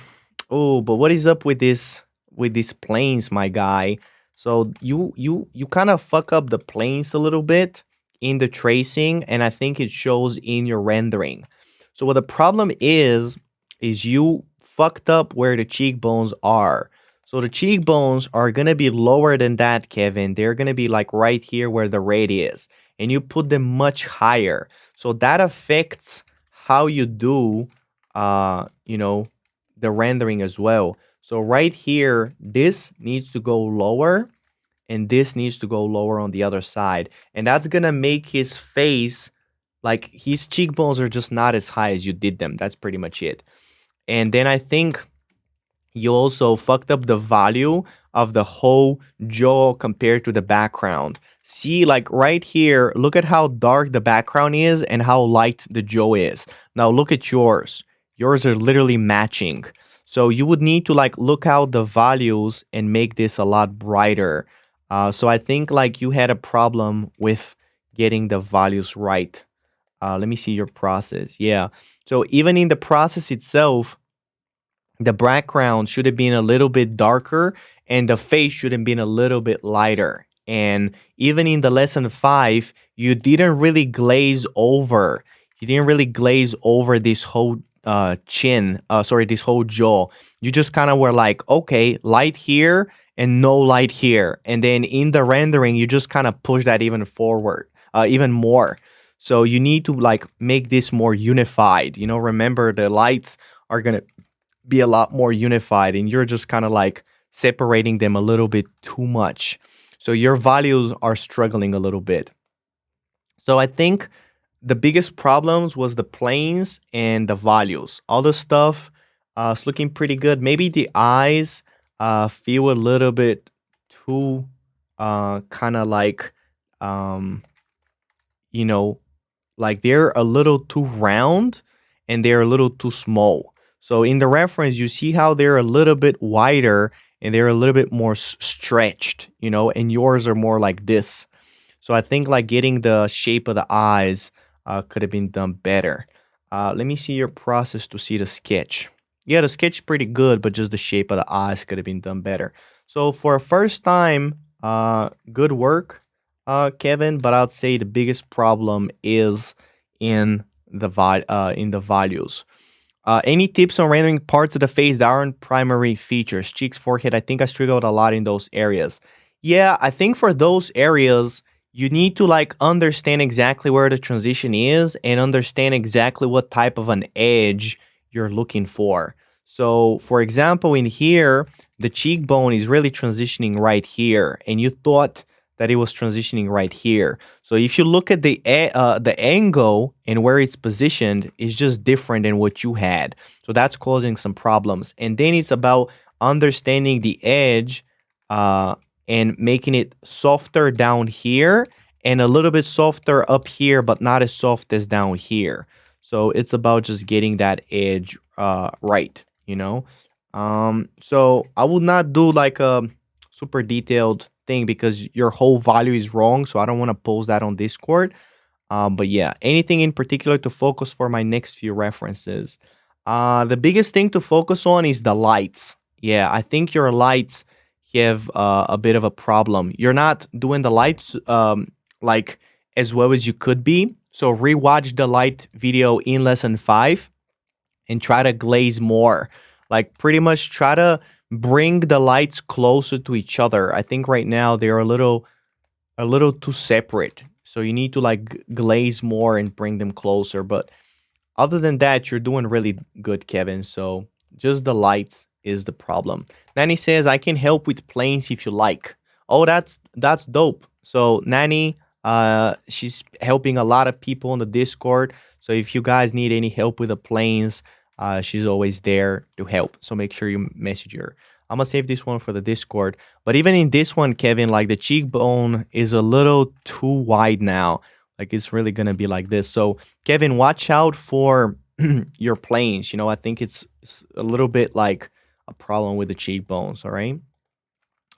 oh, but what is up with these planes, my guy? So you kind of fuck up the planes a little bit in the tracing, and I think it shows in your rendering. So what the problem is you fucked up where the cheekbones are. So the cheekbones are gonna be lower than that, Kevin. They're gonna be like right here where the red is, and you put them much higher. So that affects how you do, you know, the rendering as well. So right here, this needs to go lower, and this needs to go lower on the other side. And that's gonna make his face, like his cheekbones are just not as high as you did them. That's pretty much it. And then I think you also fucked up the value of the whole jaw compared to the background. See, like right here, look at how dark the background is and how light the jaw is. Now look at yours. Yours are literally matching. So you would need to like look out the values and make this a lot brighter. So I think like you had a problem with getting the values right. Let me see your process. Yeah. So even in the process itself, the background should have been a little bit darker and the face should have been a little bit lighter. And even in the lesson 5, you didn't really glaze over. You didn't really glaze over this whole this whole jaw. You just kind of were like, okay, light here and no light here. And then in the rendering, you just kind of push that even forward, even more. So you need to like make this more unified. You know, remember the lights are going to be a lot more unified, and you're just kind of like separating them a little bit too much. So your values are struggling a little bit. So I think the biggest problems was the planes and the values. All the stuff is looking pretty good. Maybe the eyes feel a little bit too kind of like um, you know, like they're a little too round and they're a little too small. So in the reference, you see how they're a little bit wider and they're a little bit more stretched, you know, and yours are more like this. So I think like getting the shape of the eyes could have been done better. Let me see your process to see the sketch. Yeah, the sketch pretty good, but just the shape of the eyes could have been done better. So for a first time, good work, Kevin. But I'd say the biggest problem is in in the values. Any tips on rendering parts of the face that aren't primary features? Cheeks, forehead. I think I struggled a lot in those areas. Yeah, I think for those areas, you need to like understand exactly where the transition is and understand exactly what type of an edge you're looking for. So, for example, in here, the cheekbone is really transitioning right here, and you thought that it was transitioning right here. So if you look at the angle and where it's positioned, is just different than what you had. So that's causing some problems. And then it's about understanding the edge uh, and making it softer down here and a little bit softer up here, but not as soft as down here. So it's about just getting that edge right, you know? So I would not do like a super detailed thing because your whole value is wrong. So I don't want to post that on Discord. But yeah, anything in particular to focus for my next few references? The biggest thing to focus on is the lights. Yeah, I think your lights have a bit of a problem. You're not doing the lights like as well as you could be. So rewatch the light video in lesson 5 and try to glaze more. Like pretty much try to bring the lights closer to each other. I think right now they're a little too separate. So you need to like glaze more and bring them closer. But other than that, you're doing really good, Kevin. So just the lights is the problem. Nanny says I can help with planes if you like. Oh, that's dope. So Nanny, she's helping a lot of people on the Discord. So if you guys need any help with the planes, she's always there to help. So make sure you message her. I'm gonna save this one for the Discord. But even in this one, Kevin, like the cheekbone is a little too wide now. Like it's really gonna be like this. So Kevin, watch out for your planes. You know, I think it's a little bit like a problem with the cheekbones. All right.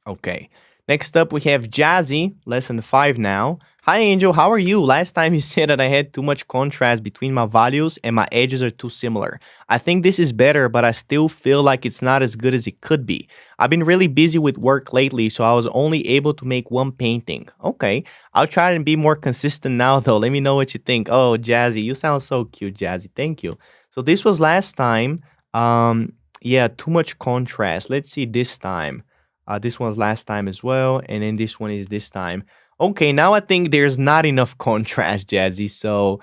Okay. Next up, we have Jazzy, lesson 5 now. Hi, Angel. How are you? Last time you said that I had too much contrast between my values and my edges are too similar. I think this is better, but I still feel like it's not as good as it could be. I've been really busy with work lately, so I was only able to make one painting. Okay. I'll try and be more consistent now, though. Let me know what you think. Oh, Jazzy, you sound so cute, Jazzy. Thank you. So this was last time. Yeah, too much contrast. Let's see this time. This one's last time as well, and then this one is this time. Okay, now I think there's not enough contrast, Jazzy. So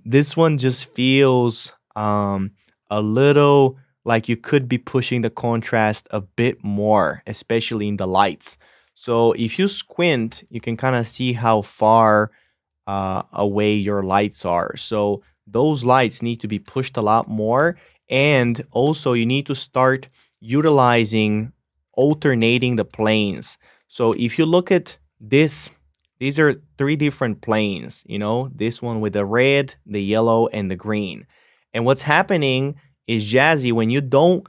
this one just feels a little like you could be pushing the contrast a bit more, especially in the lights. So if you squint, you can kind of see how far away your lights are. So those lights need to be pushed a lot more. And also, you need to start utilizing alternating the planes. So if you look at this, these are 3 different planes, you know, this one with the red, the yellow, and the green. And what's happening is, Jazzy, when you don't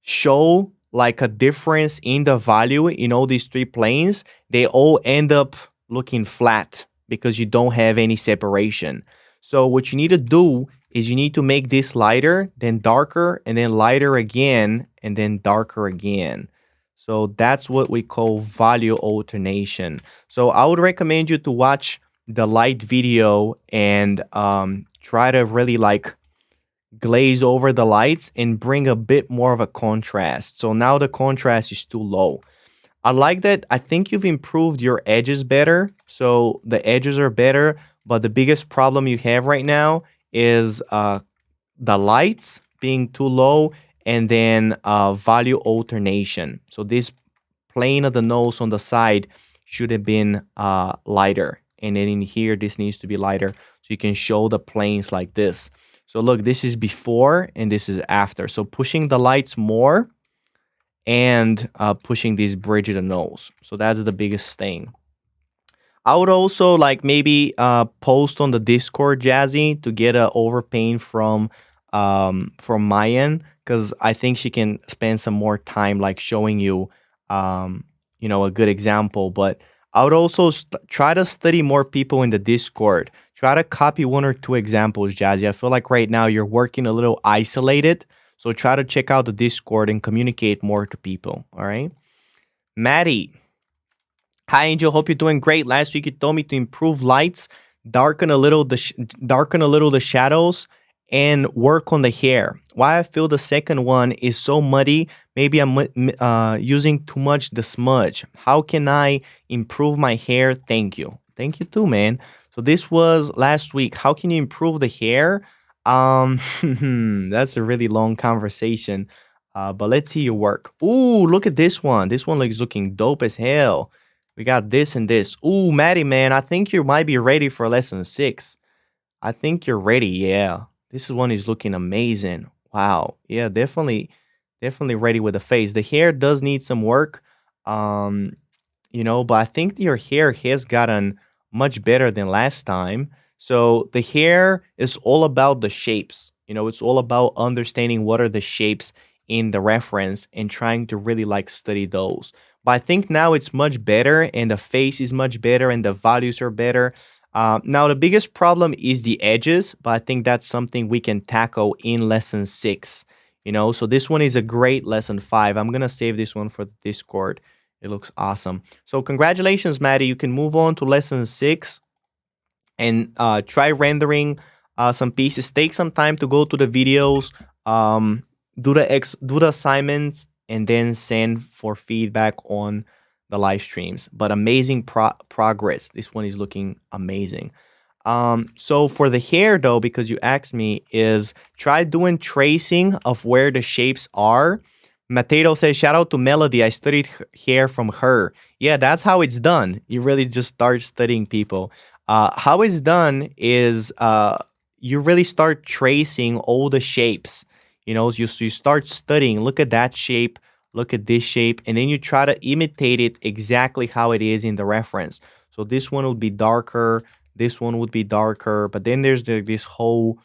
show like a difference in the value in all these 3 planes, they all end up looking flat because you don't have any separation. So what you need to do is you need to make this lighter, then darker, and then lighter again, and then darker again. So that's what we call value alternation. So I would recommend you to watch the light video and try to really like glaze over the lights and bring a bit more of a contrast. So now the contrast is too low. I like that. I think you've improved your edges better. So the edges are better, but the biggest problem you have right now is the lights being too low and then value alternation. So this plane of the nose on the side should have been lighter. And then in here, this needs to be lighter. So you can show the planes like this. So look, this is before and this is after. So pushing the lights more and pushing this bridge of the nose. So that's the biggest thing. I would also like maybe post on the Discord, Jazzy, to get a overpaint from from my end, because I think she can spend some more time like showing you, um, a good example. But I would also try to study more people in the Discord. Try to copy one or two examples, Jazzy. I feel like right now you're working a little isolated, so try to check out the Discord and communicate more to people. All right, Maddie. Hi, Angel. Hope you're doing great. Last week you told me to improve lights, darken a little darken a little the shadows, and work on the hair. Why I feel the second one is so muddy. Maybe I'm using too much the smudge. How can I improve my hair? Thank you. Thank you too, man. So this was last week. How can you improve the hair? Um, that's a really long conversation. But let's see your work. Ooh, look at this one. This one looks looking dope as hell. We got this and this. Ooh, Maddie, man, I think you might be ready for lesson 6. I think you're ready. Yeah. This one is looking amazing. Wow. Yeah, definitely ready with the face. The hair does need some work. Um, but I think your hair has gotten much better than last time. So the hair is all about the shapes. It's all about understanding what are the shapes in the reference and trying to really like study those. But I think now it's much better and the face is much better and the values are better. Now the biggest problem is the edges, but I think that's something we can tackle in lesson 6. So this one is a great lesson 5. I'm gonna save this one for the Discord. It looks awesome. So congratulations, Maddie. You can move on to lesson 6 and try rendering some pieces. Take some time to go to the videos, do the assignments, and then send for feedback on the live streams. But amazing progress. This one is looking amazing. So for the hair though, because you asked me, is try doing tracing of where the shapes are. Mateo says, shout out to Melody. I studied hair from her. Yeah, that's how it's done. You really just start studying people. How it's done is you really start tracing all the shapes. You start studying. Look at that shape. Look at this shape. And then you try to imitate it exactly how it is in the reference. So this one would be darker. This one would be darker. But then there's this whole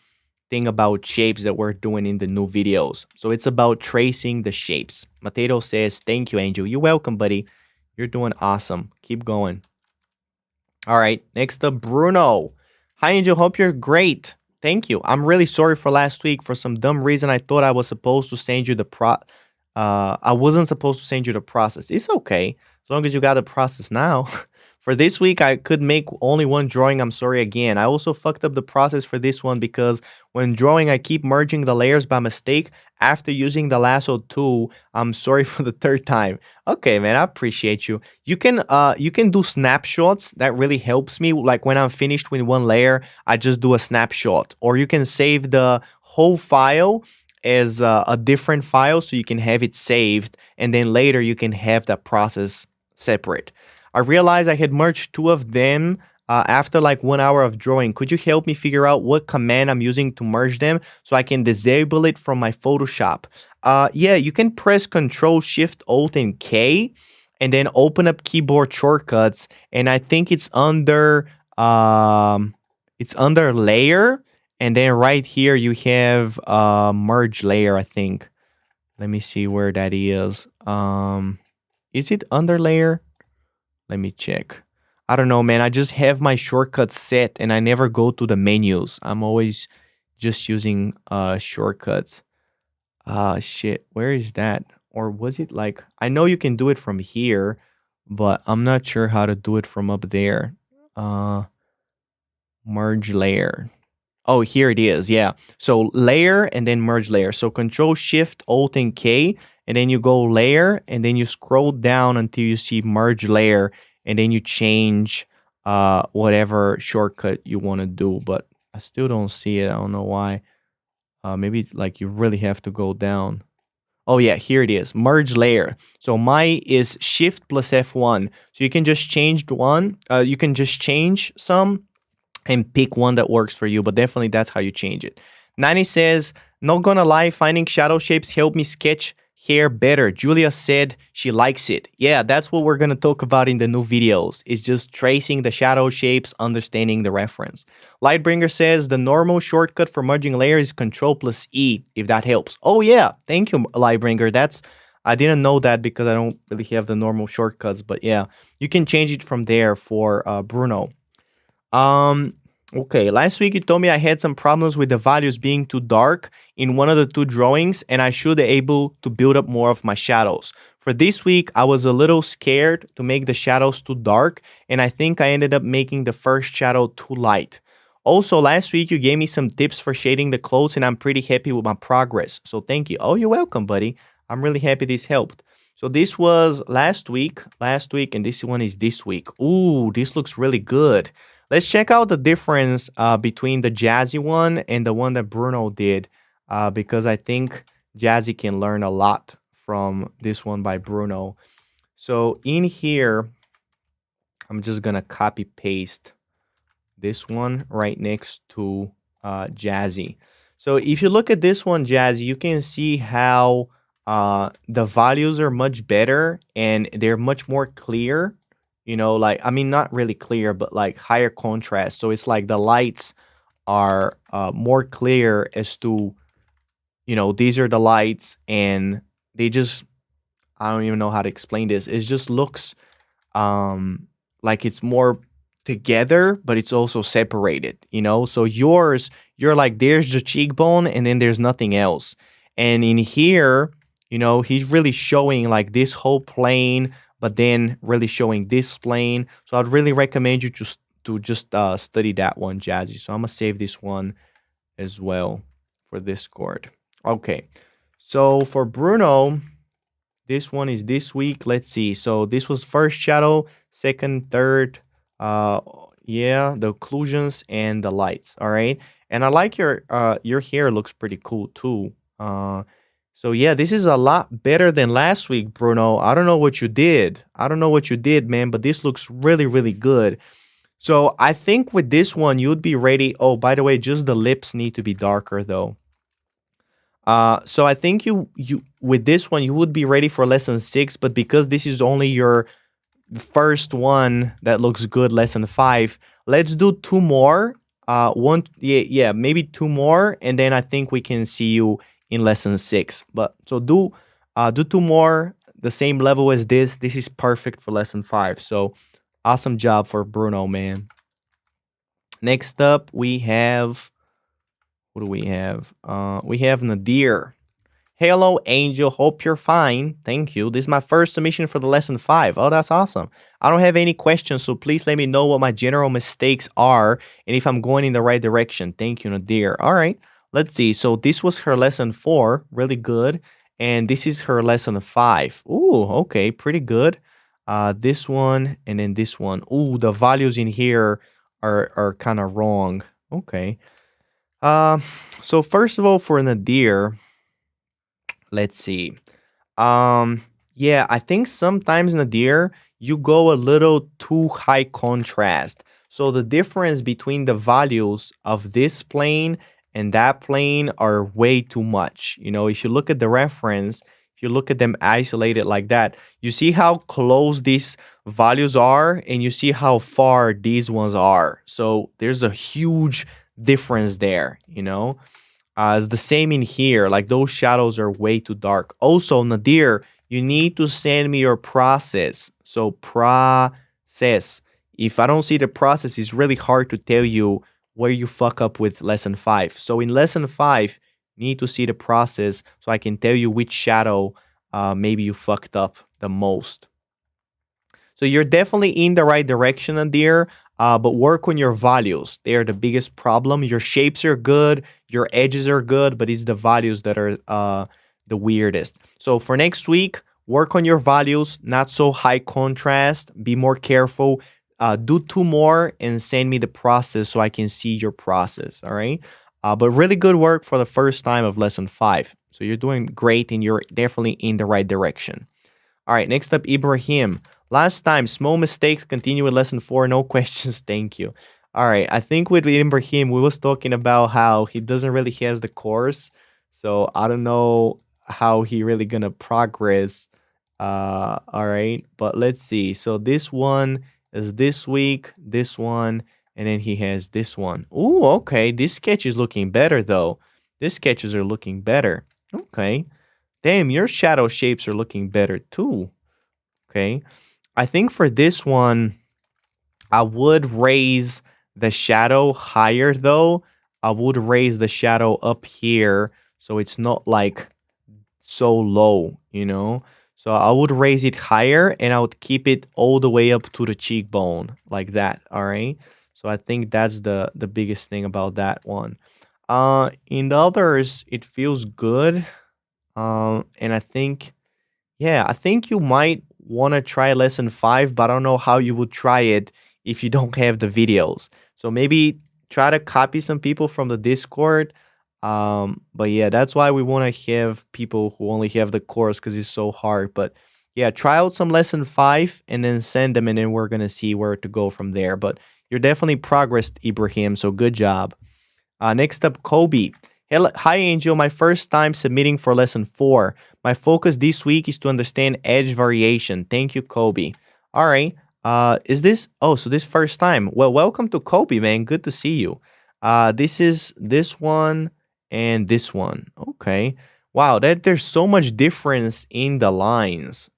thing about shapes that we're doing in the new videos. So it's about tracing the shapes. Mateo says, thank you, Angel. You're welcome, buddy. You're doing awesome. Keep going. All right. Next up, Bruno. Hi, Angel. Hope you're great. Thank you. I'm really sorry for last week. For some dumb reason, I thought I was supposed to send you I wasn't supposed to send you the process. It's okay. As long as you got the process now. For this week, I could make only one drawing. I'm sorry again. I also fucked up the process for this one because when drawing, I keep merging the layers by mistake. After using the lasso tool, I'm sorry for the third time. Okay, man, I appreciate you. You can do snapshots. That really helps me. Like when I'm finished with one layer, I just do a snapshot. Or you can save the whole file as a different file so you can have it saved. And then later you can have that process separate. I realized I had merged 2 of them after like 1 hour of drawing. Could you help me figure out what command I'm using to merge them so I can disable it from my Photoshop? Yeah, you can press Control Shift Alt and K and then open up keyboard shortcuts. And I think it's under layer. And then right here you have merge layer, I think. Let me see where that is. Is it under layer? Let me check. I don't know, man. I just have my shortcuts set and I never go to the menus. I'm always just using shortcuts. Shit. Where is that? Or was it like, I know you can do it from here, but I'm not sure how to do it from up there. Merge layer. Oh, here it is. Yeah. So layer and then merge layer. So Control Shift Alt and K, and then you go layer, and then you scroll down until you see merge layer, and then you change whatever shortcut you want to do. But I still don't see it. I don't know why. Maybe like you really have to go down. Oh yeah, here it is. Merge layer. So my is Shift plus F1. So you can just change one. You can just change some and pick one that works for you, but definitely that's how you change it. 90 says, not gonna lie, finding shadow shapes helped me sketch hair better? Julia said she likes it. Yeah, that's what we're going to talk about in the new videos. It's just tracing the shadow shapes, understanding the reference. Lightbringer says the normal shortcut for merging layers is Control plus E, if that helps. Oh yeah, thank you, Lightbringer. I didn't know that because I don't really have the normal shortcuts, but yeah, you can change it from there for Bruno. Um, okay, last week you told me I had some problems with the values being too dark in one of the two drawings, and I should be able to build up more of my shadows. For this week, I was a little scared to make the shadows too dark, and I think I ended up making the first shadow too light. Also, last week you gave me some tips for shading the clothes, and I'm pretty happy with my progress. So thank you. Oh, you're welcome, buddy. I'm really happy this helped. So this was last week, and this one is this week. Ooh, this looks really good. Let's check out the difference between the Jazzy one and the one that Bruno did, because I think Jazzy can learn a lot from this one by Bruno. So in here, I'm just going to copy paste this one right next to Jazzy. So if you look at this one, Jazzy, you can see how the values are much better and they're much more clear. You know, like, I mean, not really clear, but like higher contrast. So it's like the lights are more clear as to, you know, these are the lights and they just, I don't even know how to explain this. It just looks like it's more together, but it's also separated, you know? So yours, you're like, there's the cheekbone and then there's nothing else. And in here, you know, he's really showing like this whole plane, but then really showing this plane. So I'd really recommend you to just study that one, Jazzy. So I'm gonna save this one as well for Discord. Okay. So for Bruno, this one is this week. Let's see. So this was first shadow, second, third. Yeah, the occlusions and the lights. All right. And I like your hair looks pretty cool too. So yeah, this is a lot better than last week, Bruno. I don't know what you did. I don't know what you did, man, but this looks really, really good. So I think with this one, you'd be ready. Oh, by the way, just the lips need to be darker though. So I think you with this one you would be ready for lesson 6, but because this is only your first one that looks good, lesson 5, let's do 2 more. Yeah, maybe 2 more, and then I think we can see you in lesson 6. But so do 2 more, the same level as this. This is perfect for lesson 5. So awesome job for Bruno, man. Next up, we have, what do we have? We have Nadir. Hello, Angel. Hope you're fine. Thank you. This is my first submission for the lesson 5. Oh, that's awesome. I don't have any questions, so please let me know what my general mistakes are and if I'm going in the right direction. Thank you, Nadir. All right. Let's see. So this was her lesson 4. Really good. And this is her lesson 5. Ooh, okay. Pretty good. This one and then this one. Ooh, the values in here are kind of wrong. Okay. So first of all, for Nadir, let's see. Yeah, I think sometimes, Nadir, you go a little too high contrast. So the difference between the values of this plane and that plane are way too much. You know, if you look at the reference, if you look at them isolated like that, you see how close these values are and you see how far these ones are. So there's a huge difference there, you know? It's the same in here. Like those shadows are way too dark. Also, Nadir, you need to send me your process. So process. If I don't see the process, it's really hard to tell you where you fuck up with lesson 5. So in lesson 5, you need to see the process so I can tell you which shadow maybe you fucked up the most. So you're definitely in the right direction, Nadir. But work on your values. They are the biggest problem. Your shapes are good, your edges are good, but it's the values that are the weirdest. So for next week, work on your values, not so high contrast. Be more careful. Do 2 more and send me the process so I can see your process. All right. But really good work for the first time of lesson 5. So you're doing great and you're definitely in the right direction. All right, next up, Ibrahim. Last time, small mistakes. Continue with lesson 4. No questions. Thank you. All right, I think with Ibrahim, we was talking about how he doesn't really has the course. So I don't know how he really gonna progress. All right, but let's see. So this one is this week, this one, and then he has this one. Ooh, okay. This sketch is looking better though. These sketches are looking better. Okay. Damn, your shadow shapes are looking better too. Okay. I think for this one, I would raise the shadow higher though. I would raise the shadow up here so it's not like so low, you know? So I would raise it higher and I would keep it all the way up to the cheekbone like that, all right? So I think that's the biggest thing about that one. In the others, it feels good. And I think yeah, I think you might want to try lesson 5, but I don't know how you would try it if you don't have the videos. So maybe try to copy some people from the Discord. But yeah, that's why we want to have people who only have the course because it's so hard. But yeah, try out some lesson 5 and then send them, and then we're gonna see where to go from there. But you're definitely progressed, Ibrahim. So good job. Next up, Kobe. Hello, hi, Angel. My first time submitting for lesson 4. My focus this week is to understand edge variation. Thank you, Kobe. All right. Is this? Oh, so this first time. Well, welcome to Kobe, man. Good to see you. This is this one and this one. Okay. Wow, that there's so much difference in the lines.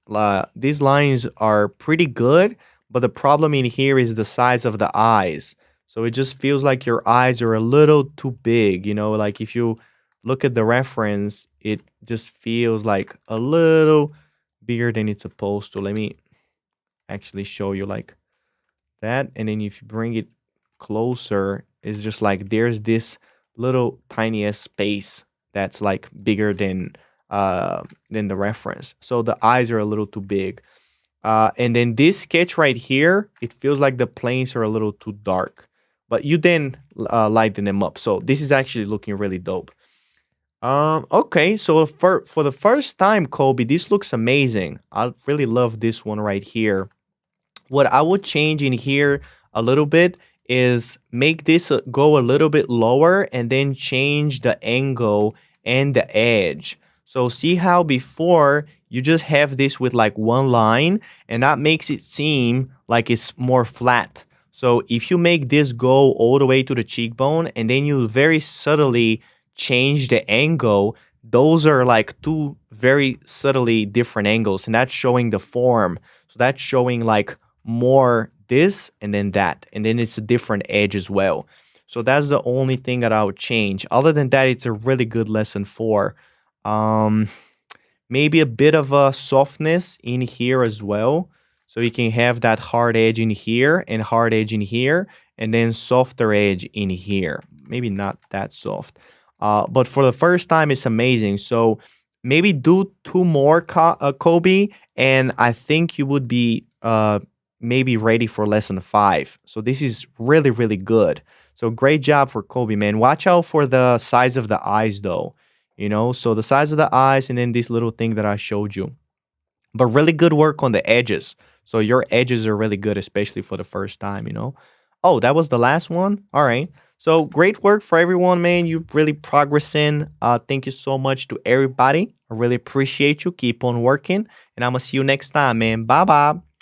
These lines are pretty good, but the problem in here is the size of the eyes. So it just feels like your eyes are a little too big, you know, like if you look at the reference, it just feels like a little bigger than it's supposed to. Let me actually show you like that. And then if you bring it closer, it's just like there's this little tiniest space that's like bigger than the reference. So the eyes are a little too big. And then this sketch right here, it feels like the planes are a little too dark, but you then lighten them up. So this is actually looking really dope. Okay, so for the first time, Kobe, this looks amazing. I really love this one right here. What I would change in here a little bit is make this go a little bit lower and then change the angle and the edge. So see how before you just have this with like one line and that makes it seem like it's more flat. So if you make this go all the way to the cheekbone and then you very subtly change the angle, those are like two very subtly different angles and that's showing the form. So that's showing like more this and then that. And then it's a different edge as well. So that's the only thing that I would change. Other than that, it's a really good lesson 4. Um, maybe a bit of a softness in here as well. So you can have that hard edge in here and hard edge in here and then softer edge in here. Maybe not that soft. But for the first time, it's amazing. So maybe do 2 more, Kobe, and I think you would be maybe ready for lesson 5. So this is really, really good. So great job for Kobe, man. Watch out for the size of the eyes, though. You know, so the size of the eyes and then this little thing that I showed you. But really good work on the edges. So your edges are really good, especially for the first time, you know. Oh, that was the last one? All right. So great work for everyone, man. You really progressing. Thank you so much to everybody. I really appreciate you. Keep on working. And I'm going to see you next time, man. Bye-bye.